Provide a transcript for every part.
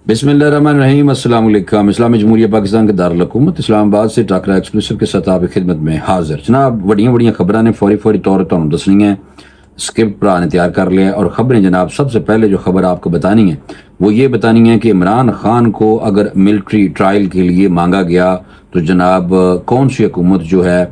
بسم اللہ الرحمن الرحیم۔ السلام علیکم۔ اسلامی جمہوریہ پاکستان کے دارالحکومت اسلام آباد سے ٹاکرا ایکسکلوسیو کے ساتھ آپ کی خدمت میں حاضر جناب۔ بڑیاں خبراں نے فوری طور پر دسنی ہیں، اسکرپٹ پرا نے تیار کر لیا ہے اور خبریں جناب سب سے پہلے جو خبر آپ کو بتانی ہے وہ یہ بتانی ہے کہ عمران خان کو اگر ملٹری ٹرائل کے لیے مانگا گیا تو جناب کون سی حکومت جو ہے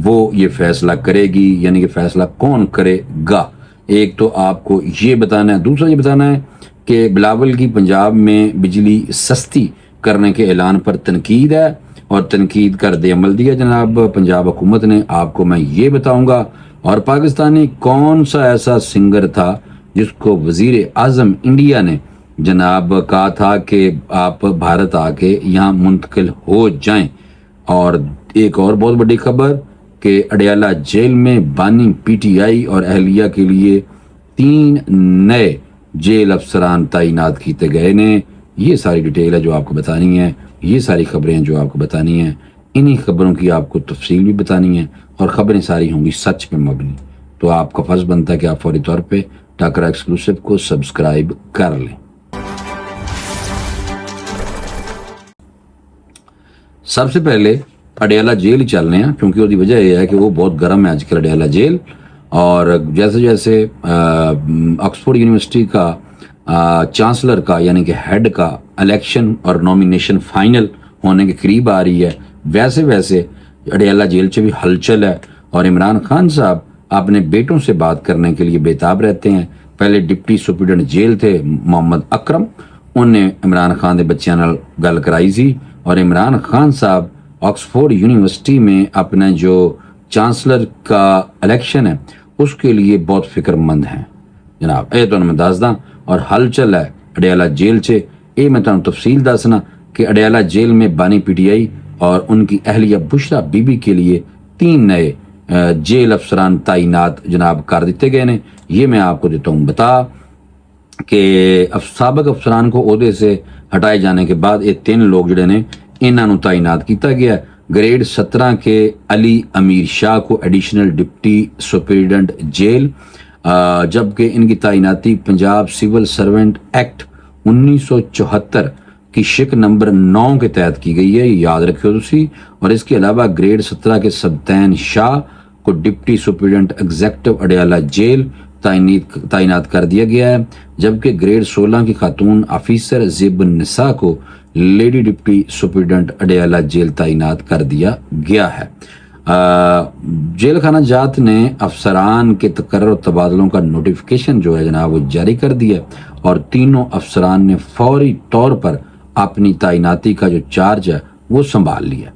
وہ یہ فیصلہ کرے گی، یعنی کہ فیصلہ کون کرے گا۔ ایک تو آپ کو یہ بتانا ہے، دوسرا یہ بتانا ہے کہ بلاول کی پنجاب میں بجلی سستی کرنے کے اعلان پر تنقید ہے اور تنقید کا رد عمل دیا جناب پنجاب حکومت نے، آپ کو میں یہ بتاؤں گا۔ اور پاکستانی کون سا ایسا سنگر تھا جس کو وزیر اعظم انڈیا نے جناب کہا تھا کہ آپ بھارت آ کے یہاں منتقل ہو جائیں۔ اور ایک اور بہت بڑی خبر کہ اڈیالہ جیل میں بانی پی ٹی آئی اور اہلیہ کے لیے 3 نئے جیل افسران تعینات کیتے گئے نے۔ یہ ساری ڈیٹیل ہے جو آپ کو بتانی ہے، یہ ساری خبریں ہیں جو آپ کو بتانی ہیں، انہی خبروں کی آپ کو تفصیل بھی بتانی ہے اور خبریں ساری ہوں گی سچ پہ مبنی۔ تو آپ کا فرض بنتا ہے کہ آپ فوری طور پہ ٹاکرا ایکسکلوسیو کو سبسکرائب کر لیں۔ سب سے پہلے اڈیالہ جیل چلنے ہیں، کیونکہ وہ وجہ یہ ہے کہ وہ بہت گرم ہے آج کل اڈیالہ جیل۔ اور جیسے آکسفورڈ یونیورسٹی کا چانسلر کا یعنی کہ ہیڈ کا الیکشن اور نومینیشن فائنل ہونے کے قریب آ رہی ہے، ویسے اڈیالہ جیل سے بھی ہلچل ہے اور عمران خان صاحب اپنے بیٹوں سے بات کرنے کے لیے بےتاب رہتے ہیں۔ پہلے ڈپٹی سپرنٹینڈنٹ جیل تھے محمد اکرم، انہیں عمران خان دے بچیاں نال گل کرائی سی اور عمران خان صاحب آکسفورڈ یونیورسٹی میں اپنا جو چانسلر کا الیکشن ہے اس کے لیے بہت فکر مند ہیں جناب۔ اے تو میں دسدا اور ہلچل ہے اڈیالہ جیل سے، اے میں تمہیں تفصیل دسنا کہ اڈیالہ جیل میں بانی پی ٹی آئی اور ان کی اہلیہ بشرا بی بی کے لیے 3 نئے جیل افسران تعینات جناب کر دیتے گئے نے۔ یہ میں آپ کو دیتا ہوں بتا کہ سابق افسران کو عہدے سے ہٹائے جانے کے بعد یہ 3 لوگ جڑے نے انہوں تعینات کیتا گیا ہے۔ گریڈ 17 کے علی امیر شاہ کو ایڈیشنل ڈپٹی سپرنٹینڈنٹ جیل، جبکہ ان کی تعیناتی پنجاب سول سرونٹ ایکٹ 1974 کی شق نمبر 9 کے تحت کی گئی ہے، یہ یاد رکھو تسی۔ اور اس کے علاوہ گریڈ 17 کے سبتین شاہ کو deputy superintendent executive Adiala jail تعینات کر دیا گیا ہے، جبکہ گریڈ 16 کی خاتون آفیسر زیب النساء کو lady deputy superintendent Adiala jail تعینات کر دیا گیا ہے۔ جیل خانہ جات نے افسران کے تقرر و تبادلوں کا نوٹیفیکیشن جو ہے جناب وہ جاری کر دیا اور تینوں افسران نے فوری طور پر اپنی تعیناتی کا جو چارج ہے وہ سنبھال لیا۔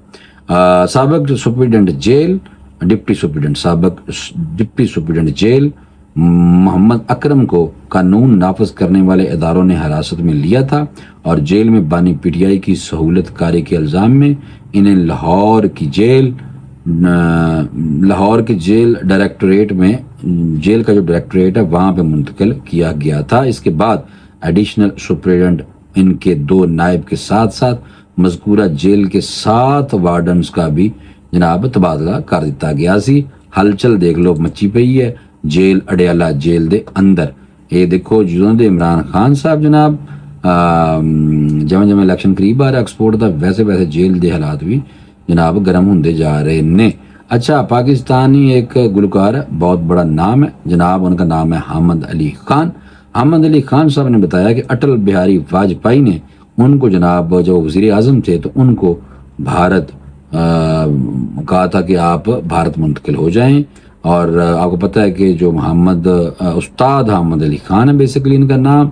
سابق superintendent jail deputy superintendent jail Muhammad Akram کو قانون نافذ کرنے والے اداروں نے حراست میں لیا تھا اور جیل میں بانی پی ٹی آئی کی سہولت کاری کے الزام میں انہیں لاہور کے جیل ڈائریکٹوریٹ میں، جیل کا جو ڈائریکٹوریٹ ہے وہاں پہ منتقل کیا گیا تھا۔ اس کے بعد ایڈیشنل سپرنٹینڈنٹ ان کے 2 نائب کے ساتھ مذکورہ جیل کے 7 وارڈنز کا بھی جناب تبادلہ کر دیتا گیا سی۔ ہلچل دیکھ لو مچی پئی ہے جیل اڈیالہ جیل دے اندر۔ یہ دیکھو جدوں دے عمران خان صاحب جناب جمع الیکشن قریب آ رہا ایکسپورٹ دا، ویسے جیل دے حالات بھی جناب گرم ہوندے جا رہے نے۔ اچھا، پاکستانی ایک گلوکار ہے، بہت بڑا نام ہے جناب، ان کا نام ہے حامد علی خان۔ حامد علی خان صاحب نے بتایا کہ اٹل بہاری واجپئی نے ان کو جناب جب وزیر اعظم تھے تو ان کو بھارت کہا تھا کہ آپ بھارت منتقل ہو جائیں۔ اور آپ کو پتہ ہے کہ جو استاد حامد علی خان ہے بیسیکلی ان کا نام،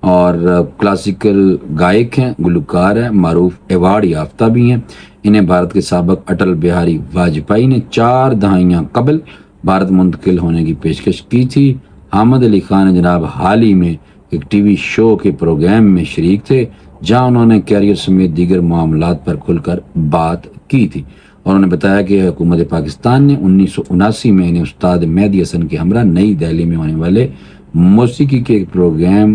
اور کلاسیکل گائک ہیں، گلوکار ہیں، معروف ایوارڈ یافتہ بھی ہیں۔ انہیں بھارت کے سابق اٹل بہاری واجپئی نے 4 دہائیاں قبل بھارت منتقل ہونے کی پیشکش کی تھی۔ حامد علی خان جناب حال ہی میں ایک ٹی وی شو کے پروگرام میں شریک تھے جہاں انہوں نے کیریئر سمیت دیگر معاملات پر کھل کر بات کی تھی، اور انہوں نے بتایا کہ حکومت پاکستان نے 1979 میں انہیں استاد مہدی حسن کے ہمراہ نئی دہلی میں ہونے والے موسیقی کے ایک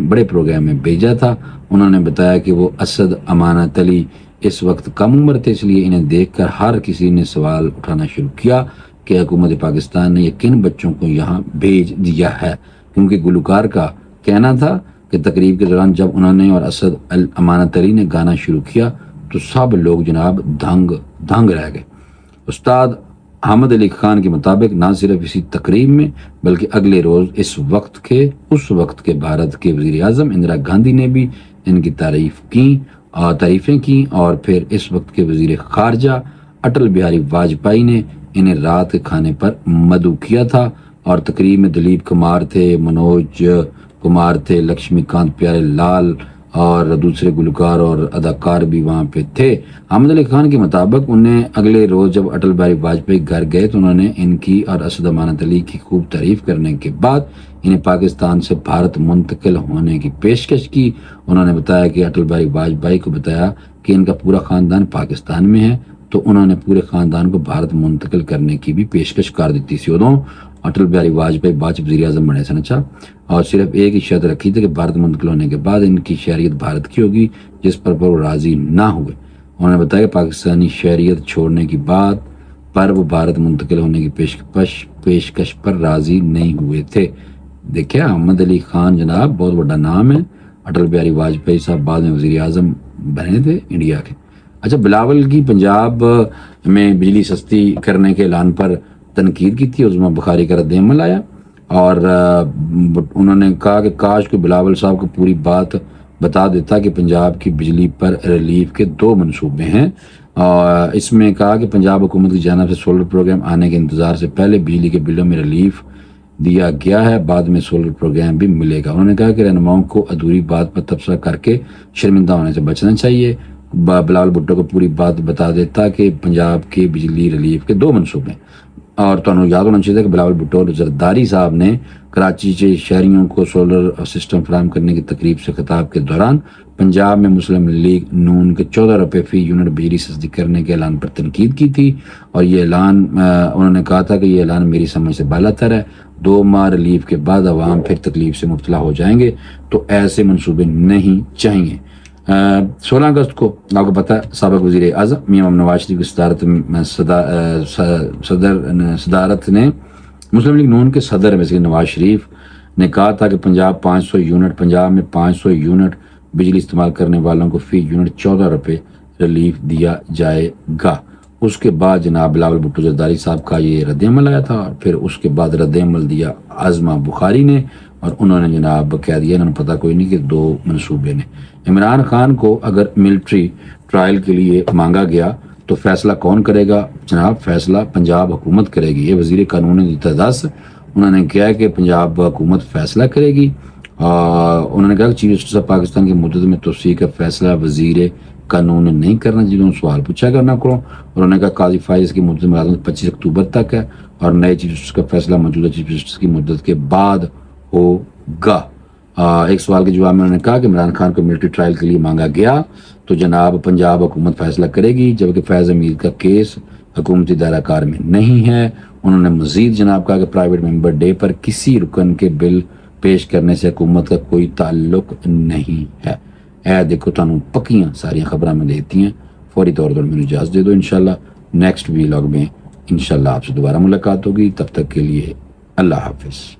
بڑے پروگرام میں بھیجا تھا۔ انہوں نے بتایا کہ وہ اسد امانت علی اس وقت کم عمر تھے، اس لیے انہیں دیکھ کر ہر کسی نے سوال اٹھانا شروع کیا کہ حکومت پاکستان نے یہ کن بچوں کو یہاں بھیج دیا ہے، کیونکہ گلوکار کا کہنا تھا کہ تقریب کے دوران جب انہوں نے اور اسد امانت علی نے گانا شروع کیا تو سب لوگ جناب دھنگ رہ گئے۔ استاد احمد علی خان کے مطابق نہ صرف اسی تقریب میں بلکہ اگلے روز اس وقت کے بھارت کے وزیر اعظم اندرا گاندھی نے بھی ان کی تعریفیں کی اور پھر اس وقت کے وزیر خارجہ اٹل بہاری واجپئی نے انہیں رات کے کھانے پر مدعو کیا تھا، اور تقریب میں دلیپ کمار تھے، منوج کمار تھے، لکشمی کانت پیارے لال اور دوسرے گلوکار اور اداکار بھی وہاں پہ تھے۔ احمد علی خان کے مطابق انہیں اگلے روز جب اٹل بہاری واجپئی گھر گئے تو انہوں نے ان کی اور اسد امانت علی کی خوب تعریف کرنے کے بعد انہیں پاکستان سے بھارت منتقل ہونے کی پیشکش کی۔ انہوں نے بتایا کہ اٹل بہاری واجپئی کو بتایا کہ ان کا پورا خاندان پاکستان میں ہے، تو انہوں نے پورے خاندان کو بھارت منتقل کرنے کی بھی پیشکش کر دیتی سی۔ ادوں اٹل بہاری واجپئی بعد وزیر اعظم بنے سن، اور صرف ایک ہی شرط رکھی تھی کہ بھارت منتقل ہونے کے بعد ان کی شہریت بھارت کی ہوگی، جس پر وہ راضی نہ ہوئے۔ انہوں نے بتایا کہ پاکستانی شہریت چھوڑنے کی بات پر وہ بھارت منتقل ہونے کی پیشکش پر راضی نہیں ہوئے تھے۔ دیکھیں احمد علی خان جناب بہت بڑا نام ہے، اٹل بہاری واجپئی صاحب بعد میں وزیر اعظم بنے تھے انڈیا کے۔ اچھا، بلاول کی پنجاب میں بجلی سستی کرنے کے اعلان پر تنقید کی تھی، عظمیٰ بخاری کا رد عمل آیا اور انہوں نے کہا کہ کاش کو بلاول صاحب کو پوری بات بتا دیتا کہ پنجاب کی بجلی پر ریلیف کے 2 منصوبے ہیں، اور اس میں کہا کہ پنجاب حکومت کی جانب سے سولر پروگرام آنے کے انتظار سے پہلے بجلی کے بلوں میں ریلیف دیا گیا ہے، بعد میں سولر پروگرام بھی ملے گا۔ انہوں نے کہا کہ رہنماؤں کو ادھوری بات پر تبصرہ کر کے شرمندہ ہونے سے بچنا چاہیے۔ بلاول بھٹو کو پوری بات بتا دیتا کہ پنجاب کے بجلی ریلیف کے 2 منصوبے ہیں، اور تو یاد ہونا چاہیے کہ بلاول بھٹو اور زرداری صاحب نے کراچی سے شہریوں کو سولر سسٹم فراہم کرنے کی تقریب سے خطاب کے دوران پنجاب میں مسلم لیگ نون کے 14 روپے فی یونٹ بجلی سستی کرنے کے اعلان پر تنقید کی تھی، اور یہ اعلان انہوں نے کہا تھا کہ یہ اعلان میری سمجھ سے بالا تر ہے، 2 ماہ ریلیف کے بعد عوام پھر تکلیف سے مبتلا ہو جائیں گے، تو ایسے منصوبے نہیں چاہیے۔ 16 اگست کو آپ کو پتہ ہے سابق وزیر اعظم میاں محمد نواز شریف کی صدارت نے مسلم لیگ نون کے صدر نواز شریف نے کہا تھا کہ پنجاب میں 500 یونٹ بجلی استعمال کرنے والوں کو فی یونٹ 14 روپے ریلیف دیا جائے گا۔ اس کے بعد جناب بلاول بھٹو زرداری صاحب کا یہ رد عمل آیا تھا، اور پھر اس کے بعد رد عمل دیا عظمیٰ بخاری نے، اور انہوں نے جناب کہہ دیا، انہوں نے پتہ کوئی نہیں کہ 2 منصوبے نے۔ عمران خان کو اگر ملٹری ٹرائل کے لیے مانگا گیا تو فیصلہ کون کرے گا؟ جناب فیصلہ پنجاب حکومت کرے گی، یہ وزیر قانون نے دیتا دس۔ انہوں نے کہا کہ پنجاب حکومت فیصلہ کرے گی، اور انہوں نے کہا کہ چیف جسٹس آف پاکستان کی مدت میں توسیع کا فیصلہ وزیر قانون نے نہیں کرنا، جنہوں نے سوال پوچھا کرنا کرو۔ اور انہوں نے کہا قاضی فائز کی مدت ملازمت 25 اکتوبر تک ہے، اور نئے چیف جسٹس کا فیصلہ موجودہ چیف جسٹس کی مدت کے بعد ہوگا۔ ایک سوال کے جواب میں انہوں نے کہا کہ عمران خان کو ملٹری ٹرائل کے لیے مانگا گیا تو جناب پنجاب حکومت فیصلہ کرے گی، جبکہ فیض حمید کا کیس حکومتی دائرہ کار میں نہیں ہے۔ انہوں نے مزید جناب کہا کہ پرائیویٹ ممبر ڈے پر کسی رکن کے بل پیش کرنے سے حکومت کا کوئی تعلق نہیں ہے۔ دیکھو تانوں پکیاں ساری خبریں میں دیتی ہیں، فوری طور پر مجھے اجازت دے دو۔ انشاءاللہ نیکسٹ ویلاگ میں انشاءاللہ آپ سے دوبارہ ملاقات ہوگی، تب تک کے لیے اللہ حافظ۔